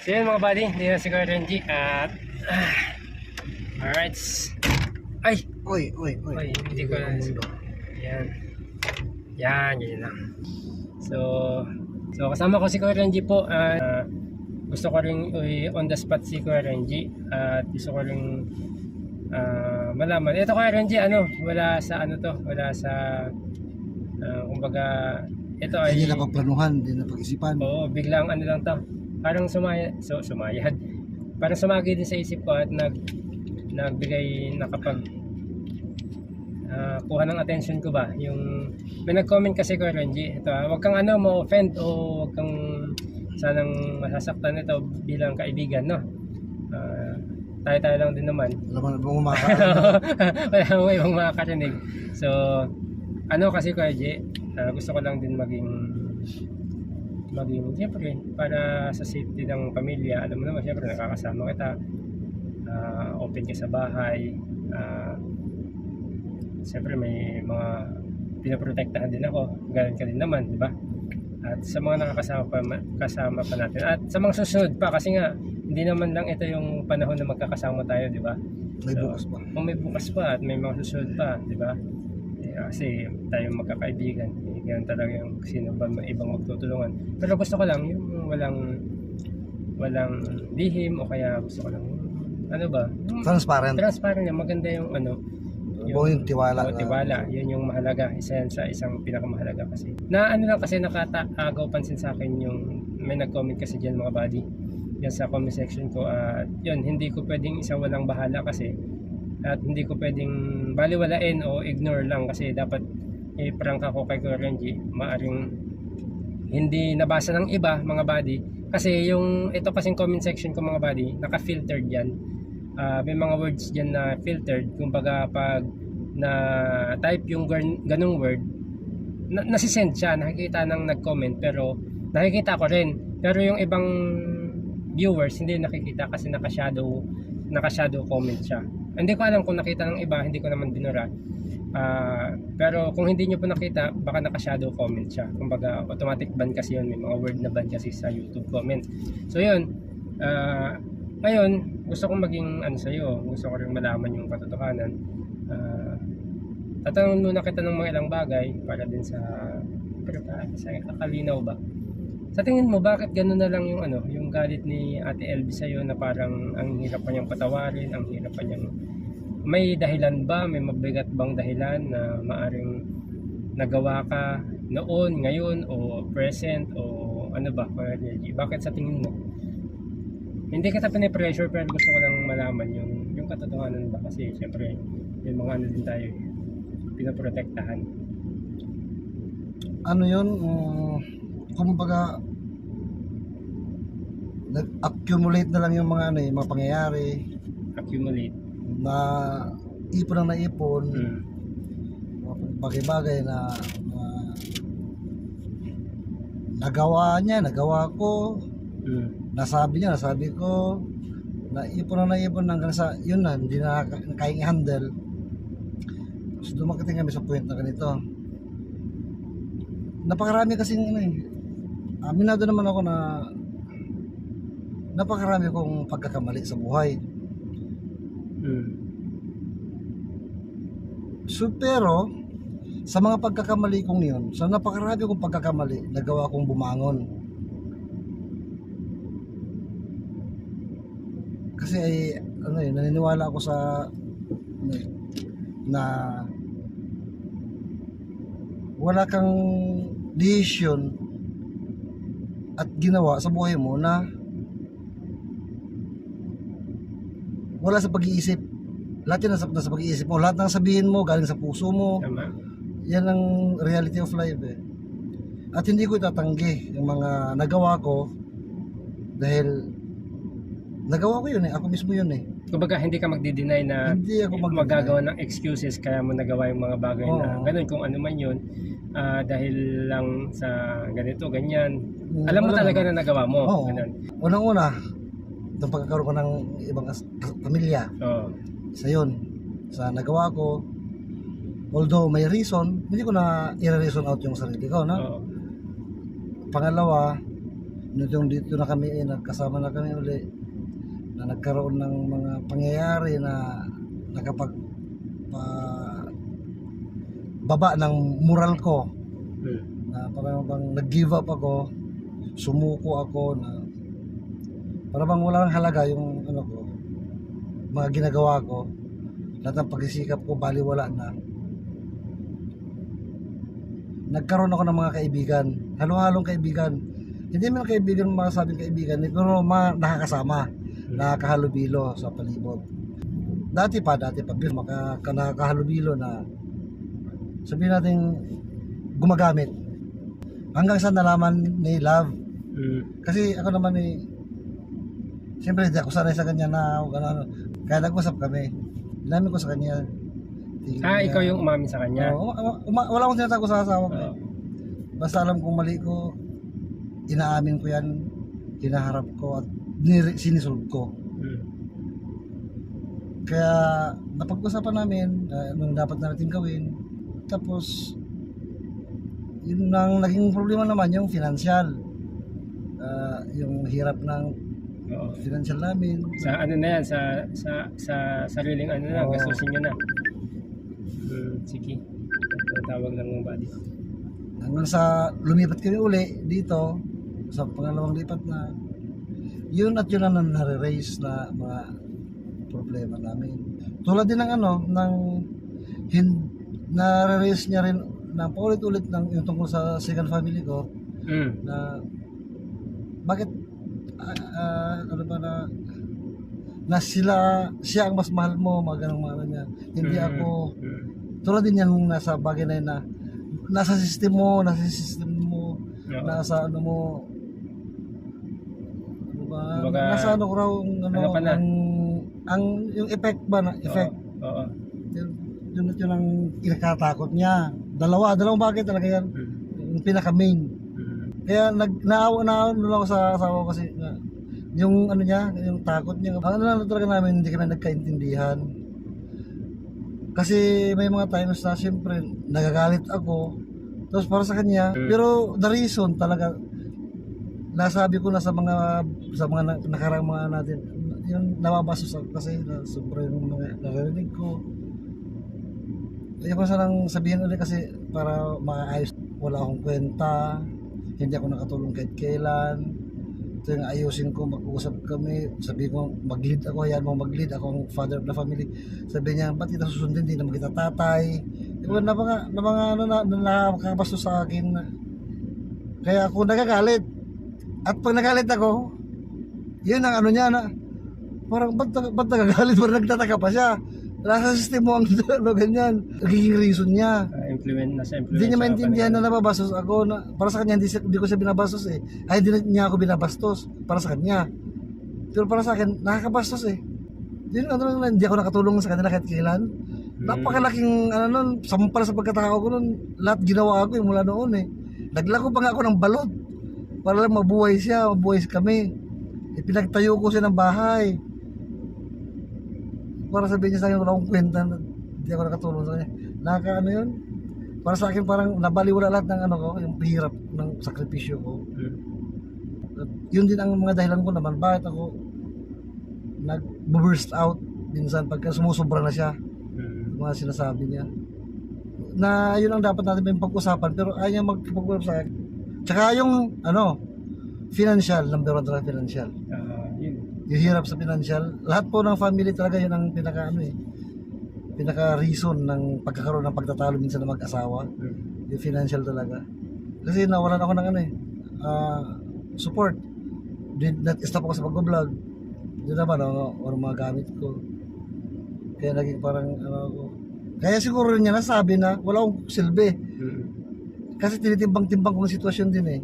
So yun mga buddy, hindi na si Kuya Renji at alright. Ay! Uy. Ay, hindi ko na. Yan. Yan lang. So kasama ko si Kuya Renji po. Gusto ko rin on the spot si Kuya Renji at gusto ko rin malaman. Ito Kuya Renji, wala sa wala sa kumbaga ito ay Hindi na pagplanuhan, hindi na pag-isipan. oo, biglang lang to. Parang sumayad. Parang sumagi din sa isip ko at nagbigay nakapag kuha ng attention ko ba. Yung may nag-comment kasi Kuya Renji, ito wag kang ma-offend o wag kang sanang masasaktan ito bilang kaibigan, no? Tayo lang din naman. Wala mo makakarinig. Wala mo ibang makakarinig. So, kasi Kuya Renji, gusto ko lang din maging siyempre para sa safety ng pamilya. Alam mo naman, siyempre nakakasama kita, open ka sa bahay, siyempre may mga pinoprotektahan din ako, ganun ka din naman, di ba? At sa mga nakakasama pa natin at sa mga susunod pa, kasi nga hindi naman lang ito yung panahon na magkakasama tayo, di ba? May bukas pa. May bukas pa at may mga susunod pa, di ba? Kasi tayo magkakaibigan, ganyan talaga yung sino ba ibang magtutulungan. Pero gusto ko lang yung walang lihim, o kaya gusto ko lang Transparent. yung maganda yung Yung tiwala. tiwala. Yun yung mahalaga, isa yan sa isang pinakamahalaga kasi. Lang kasi nakataagaw pansin sa akin yung may nag-comment kasi diyan mga buddy. Yan sa comment section ko at yun, hindi ko pwedeng isa walang bahala kasi at hindi ko pwedeng baliwalain o ignore lang kasi dapat i-prank ako kay Kuya Renji. Maaring hindi nabasa ng iba mga buddy kasi yung ito kasing comment section ko mga buddy, naka-filtered yan. May mga words dyan na filtered, kumbaga pag na type yung ganung word nasisend siya, nakikita ng nag-comment pero nakikita ko rin, pero yung ibang viewers hindi nakikita kasi naka-shadow comment siya. Hindi ko alam kung nakita ng iba, hindi ko naman binura. Pero kung hindi nyo po nakita, baka naka-shadow comment siya. Kumbaga automatic ban kasi yun, may mga word na ban kasi sa YouTube comment. So yun, ngayon gusto kong maging sa'yo, gusto ko rin malaman yung katotohanan. Tatanungin muna kita ng mga ilang bagay para din sa kakalinaw ba. Sa tingin mo, bakit gano'n na lang yung galit ni Ate LB sa'yo na parang ang hirap pa niyang patawarin, ang hirap pa niyang... May dahilan ba? May mabigat bang dahilan na maaring nagawa ka noon, ngayon, o present, o ano ba? Bakit sa tingin mo? Hindi kita pinipressure pero gusto ko lang malaman yung katotohanan ba kasi siyempre may mga din tayo pinaprotektahan. Yun? Kumbaga nag-accumulate na lang yung mga mga pangyayari. Accumulate. Na ipon ang naipon. Bagay-bagay na nagawa niya, nagawa ko. Nasabi niya, nasabi ko. Naipon hanggang sa yun na, hindi na kayang i-handle. So dumakating kami sa point na ganito. Napakarami kasing aminado naman ako na napakarami kong pagkakamali sa buhay. So pero sa mga pagkakamali kong yun, sa napakarami kong pagkakamali, nagawa kong bumangon. Kasi naniniwala ako sa na wala kang decision at ginawa sa buhay mo na wala sa pag-iisip. Lahat yan nasa pag-iisip mo. Lahat ng sabihin mo galing sa puso mo. Tama. Yan ang reality of life At hindi ko itatanggi yung mga nagawa ko dahil nagawa ko yun Ako mismo yun Kumbaga hindi ka magdi-deny na hindi ako magagawa ng excuses kaya mo nagawa yung mga bagay na ganun kung ano man yun, dahil lang sa ganito, ganyan. Alam mo talaga na nagawa mo. Ganun. Unang-una, itong pagkakaroon ko ng ibang pamilya. Sa yun, sa nagawa ko, although may reason, hindi ko na i-reason out yung sarili ko, no? Pangalawa, Nung dito na kami, nagkasama na kami uli, na nagkaroon ng mga pangyayari na nakapag baba ng moral ko, na parang bang nag-give up ako, sumuko ako, na parang bang wala nang halaga yung ano ko, mga ginagawa ko, lahat ng pagsisikap ko baliwala na. Nagkaroon ako ng mga kaibigan, halo-halong kaibigan, hindi man kaibigan, masasabing kaibigan, pero mga nakakasama, nakakahalubilo sa palibot. Dati pa nakakahalubilo na sabihin natin gumagamit hanggang sa nalaman ni Love. Kasi ako naman siyempre hindi ako sanay sa kanya na gano'n. Kaya nag-usap kami, inamin ko sa kanya. Ikaw yung umamin sa kanya? Wala akong tinatago sa asawa ko. Basta alam kong mali ko, inaamin ko yan, hinaharap ko at sinisolve ko. Kaya napag-usapan namin anong dapat natin gawin. Tapos yun ang naging problema naman, yung financial, yung hirap ng financial namin. Sa ano na yan, sa sariling ano na, gastusin nyo na. Sige, tawag ng mga body. Hanggang sa lumipat kami uli dito, sa pangalawang lipat na, yun at yun ang nare-raise na mga problema namin. Tulad din ng nare-raise niya rin na paulit-ulit ng yung tungkol sa second family ko, na bakit ano ba na siya ang mas mahal mo, mga ganong mga niya, hindi ako. Tulad din yan nasa bagay na yun, na nasa system mo, nasa ano mo, nasa ano raw, ang yung effect ba na effect. Yun ang kinakatakot niya. Dalawang bagay talaga yan, yung pinaka main. Kaya naawa lang ako sa asawa ko, kasi yung ano niya, yung takot niya, ang ano talaga namin, hindi kami nagkaintindihan. Kasi may mga times na siyempre nagagalit ako, tapos para sa kanya, pero the reason talaga, nasabi ko na sa mga nakarang mga natin, yung nababasos ako kasi na sobrang mga narinig ko. Ayoko sanang sabihin ulit kasi para maayos, wala akong kwenta, hindi ako nakatulong kahit kailan. Ito yung ayusin ko, mag-uusap kami, sabi ko mag-lead ako, hayaan mo mag-lead, ako ang father of the family. Sabi niya, ba't kita susundin, hindi naman kita tatay. Diba, na mga ano na nakakabastos sa akin. Kaya ako nagagalit. At pag nagalit ako, yun ang ano niya na, parang ba't nagagalit, parang nagtataka pa siya. Nasa system mo ang ganyan, nagiging reason niya. Hindi niya maintindihan na nababasos ako. Para sa kanya, hindi ko siya binabastos eh. Ay, hindi niya ako binabastos para sa kanya. Pero para sa akin, nakakabastos eh. Hindi ako nakatulong sa kanila kahit kailan. Napakalaking sampal sa pagkatao ko nun. Lahat ginawa ako mula noon eh. Naglako pa nga ako ng balot para lang mabuhay kami. Pinagtayo ko siya ng bahay para sabihin niya sa akin wala akong kwenta, hindi ako nakatulong sa kanya. Nakaka yun, para sa akin parang nabaliwala lahat ng yung hirap ng sakripisyo ko. At yun din ang mga dahilan ko naman bakit ako nag-burst out minsan pagka sumusobra na siya, mga sinasabi niya na yun ang dapat natin may pag-usapan, pero ayaw niya magpag-usap sa akin. Tsaka yung financial, number one talaga financial. Yung hirap sa financial, lahat po ng family talaga yun ang pinaka reason ng pagkakaroon ng pagtatalo minsan ng mag-asawa. Yung financial talaga, kasi nawalan ako ng support. Stop ako sa pag-vlog, yun naman mga gamit ko, kaya naging parang kaya siguro niya nasabi na wala akong silbi. Kasi tinitimbang-timbang kong sitwasyon din eh.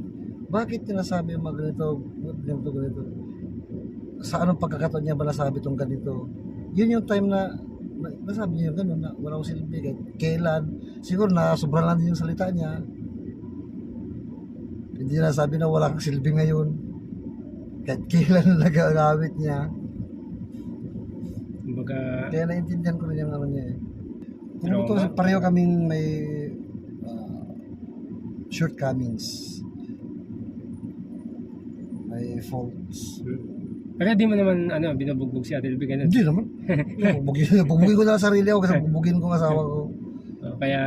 Bakit tinasabi yung mga ganito? Sa anong pagkakataon niya ba nasabi itong ganito? Yun yung time na nasabi niya yung gano'n, na wala akong silbi kahit kailan. Siguro na sobrang lang din yung salita niya. Hindi niya nasabi na wala kang silbi ngayon kahit kailan nagagamit niya. Kaya naintindihan ko rin yung niya eh. Kung ito, pareho kaming may shortcomings. may faults. Pero di mo naman binubugbog si Ate Elby ganun. Hindi naman. Bubugin ko na lang sarili ko kasi bubugin ko ang asawa ko. Kaya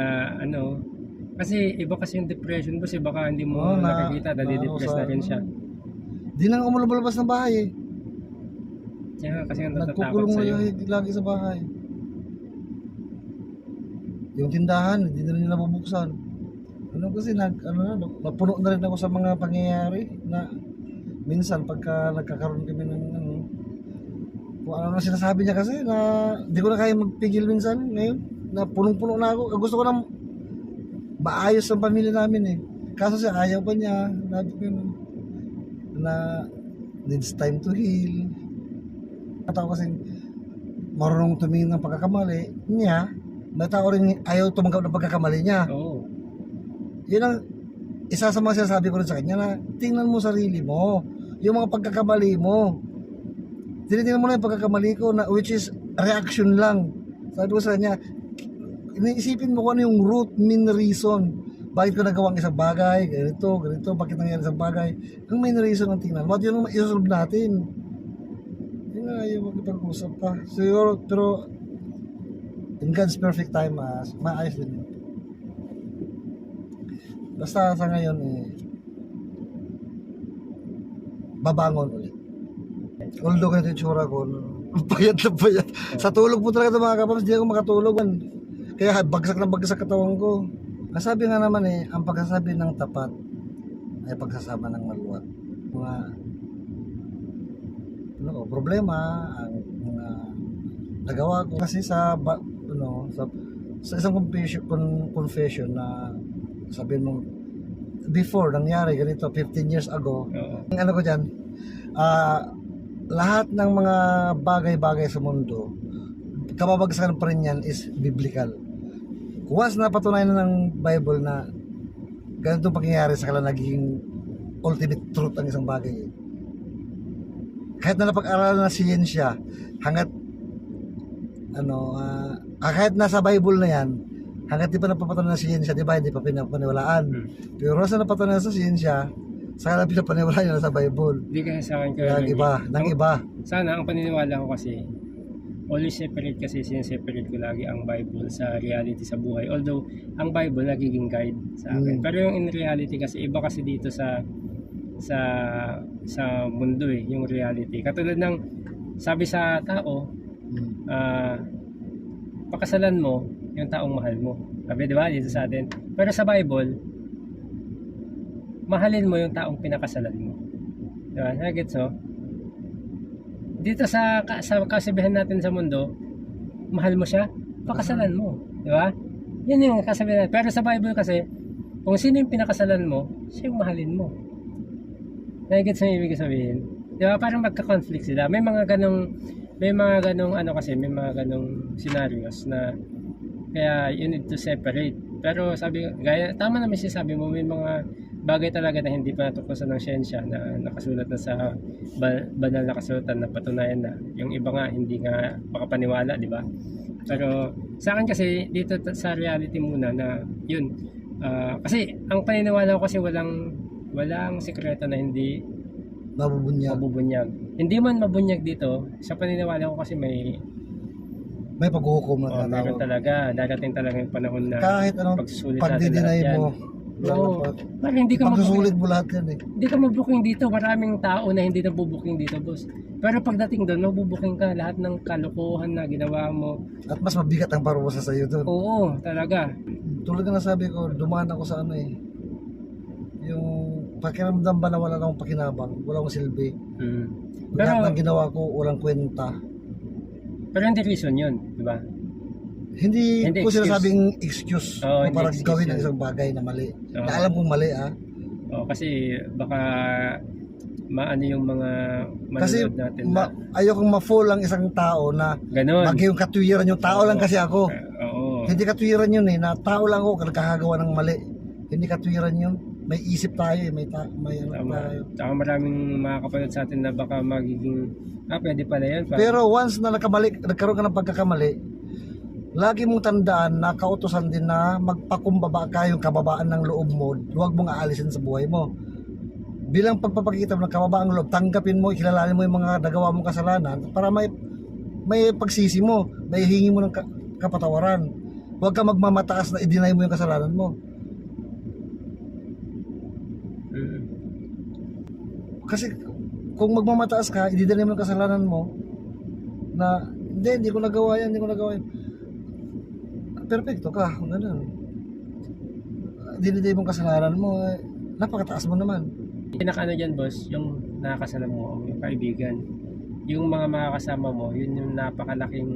kasi iba kasi yung depression boss, baka hindi mo nakikita, nadidepress na rin siya. Di na ako malabas ng bahay eh. Kaya kasi natatakot Nagkukulong sa'yo. lagi sa bahay. Yung tindahan, hindi na rin nabubuksan. Kasi napuno na rin ako sa mga pangyayari na minsan pagka nagkakaroon kami ng kung ano sinasabi niya kasi na di ko na kaya magpigil minsan ngayon na punong-puno na ako. Gusto ko na maayos ang pamilya namin eh. Kaso siya ayaw pa niya na needs time to heal. Tao kasi marunong tumingin ng pagkakamali niya, may tao rin ayaw tumanggap ng pagkakamali niya. Oo. Yun ang isa sa mga sinasabi ko rin sa kanya na tingnan mo sarili mo, yung mga pagkakamali mo. Tinitingnan mo na yung pagkakamali ko na which is reaction lang. Sabi ko sa kanya, iniisipin mo kung ano yung root, main reason. Bakit ko nagawang isang bagay, ganito, bakit nangyari isang bagay. Ang main reason ang tingnan. What yun ang isosolve natin. Yun nga, yung magpag-usap pa. Siguro, pero in God's perfect time, maayos din yun. Basta sa ngayon, babangon ulit. Although ganito yung tsura ko, payat na payat. Sa tulog po talaga ito mga kapams, hindi ako makatulog. Kaya bagsak na bagsak katawan ko. Nasabi nga naman ang pagsasabi ng tapat ay pagsasama ng maluwat. Mga problema, ang mga nagawa ko. Kasi sa isang confession na sabihin mo, before, nangyari ganito, 15 years ago, ang ko dyan, lahat ng mga bagay-bagay sa mundo, kababagsakan pa rin yan is biblical. Once napatunayan na ng Bible na ganitong pangyayari sa kanila, naging ultimate truth ang isang bagay. Kahit na napag-aralan na siyensya, hanggat kahit nasa Bible na yan, hanggat di pa napapatunayan ng siyensya, di ba, hindi pa pinapaniwalaan. Pero sa napatunayan sa siyensya, saka na pinapaniwalaan yun sa Bible. Hindi kasi sa akin ng iba. Sana, ang paniniwala ko kasi, always separate kasi, sineseparate ko lagi ang Bible sa reality sa buhay. Although, ang Bible nagiging guide sa akin. Pero yung in reality kasi, iba kasi dito sa mundo yung reality. Katulad ng, sabi sa tao, pakasalan mo yung taong mahal mo. Sabi, di ba, dito sa atin. Pero sa Bible, mahalin mo yung taong pinakasalan mo. Di ba? Nagets mo? Dito sa kasabihan natin sa mundo, mahal mo siya, pakasalan mo. Di ba? Yan yung kasabihan natin. Pero sa Bible kasi, kung sino yung pinakasalan mo, siya yung mahalin mo. Nagets mo yung ibig sabihin? Di ba? Parang magka-conflict sila. May mga ganong may mga ganong scenarios na kaya you need to separate. Pero tama naman siya sabi mo, may mga bagay talaga na hindi pa natuklasan ng siyensya na nakasulat na sa banal na kasulatan na patunayan na. Yung iba nga hindi nga makapaniwala, di ba? Pero sa akin kasi dito sa reality muna na yun. Kasi ang paniniwala ko kasi walang sikreto na hindi mabubunyag. Hindi man mabunyag dito, sa paniniwala ko kasi may paghuhukom na meron talaga. Darating talaga yung panahon na kahit anong pagsusulit natin pagdidinay lahat yan. mo. Parang hindi ka pagsusulit mo lahat yan Hindi ka mabuking dito. Maraming tao na hindi nabubuking dito, boss. Pero pagdating doon, mabubuking ka lahat ng kalokohan na ginawa mo. At mas mabigat ang parusa sa iyo doon. Oo, talaga. Tulad na sabi ko, dumaan ako sa yung pakiramdam ba na wala akong pakinabang, wala akong silbi. Lahat ng ginawa ko, walang kwenta. Pero hindi reason yun, di ba? Hindi ko sinasabing excuse para gawin ang isang bagay na mali. Na alam kong mali kasi baka maano yung mga manonood natin. Ayokong ma-fall ang isang tao na maging katwiran yung tao lang kasi ako. Hindi katwiran yun na tao lang ako nagkakagawa ng mali. Hindi katwiran yun. May isip tayo may tayo. Saka maraming makakapanood sa atin na baka magiging pwede pala yan. Pero once na nagkaroon ka ng pagkakamali, lagi mong tandaan na kautusan din na magpakumbaba ka yung kababaan ng loob mo, huwag mong aalisin sa buhay mo. bilang pagpapakita mo ng kababaang loob, tanggapin mo, kilalanin mo yung mga nagawa mong kasalanan para may pagsisi mo, may hingi mo ng kapatawaran. Huwag ka magmamataas na i-deny mo yung kasalanan mo. Kasi kung magmamataas ka, i-deny mo yung kasalanan mo na hindi ko nagawa yan, perfecto ka, ganun. Dinideny mo yung kasalanan mo, napakataas mo naman. Pinaka dyan boss, yung nakakasama mo, yung kaibigan, yung mga makakasama mo, yun yung napakalaking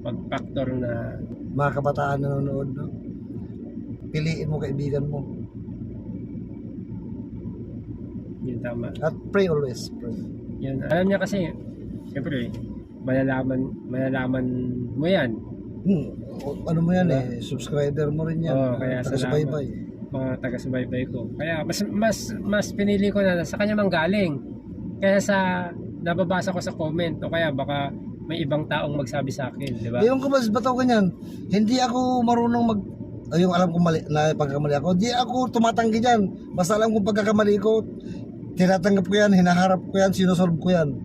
pag-factor na Mga kabataan na nanonood, no? Piliin mo kaibigan mo. yun tama. At pray always. Pray. Yun, alam niya kasi, siyempre, malalaman mo yan. Ano mo yan Diba? subscriber mo rin yan. Oo, kaya Taga-subaybay. Mga taga-subaybay ko. Kaya mas pinili ko na sa kanya manggaling. Kaya sa nababasa ko sa comment o kaya baka may ibang taong magsabi sa akin, di ba? Ewan ko ba, ba't ako ganyan? Hindi ako marunong yung alam ko mali, na pagkakamali ako. Di ako tumatanggi dyan. Basta alam kong pagkakamali ko, tinatanggap ko yan, hinaharap ko yan, sinusolve ko yan.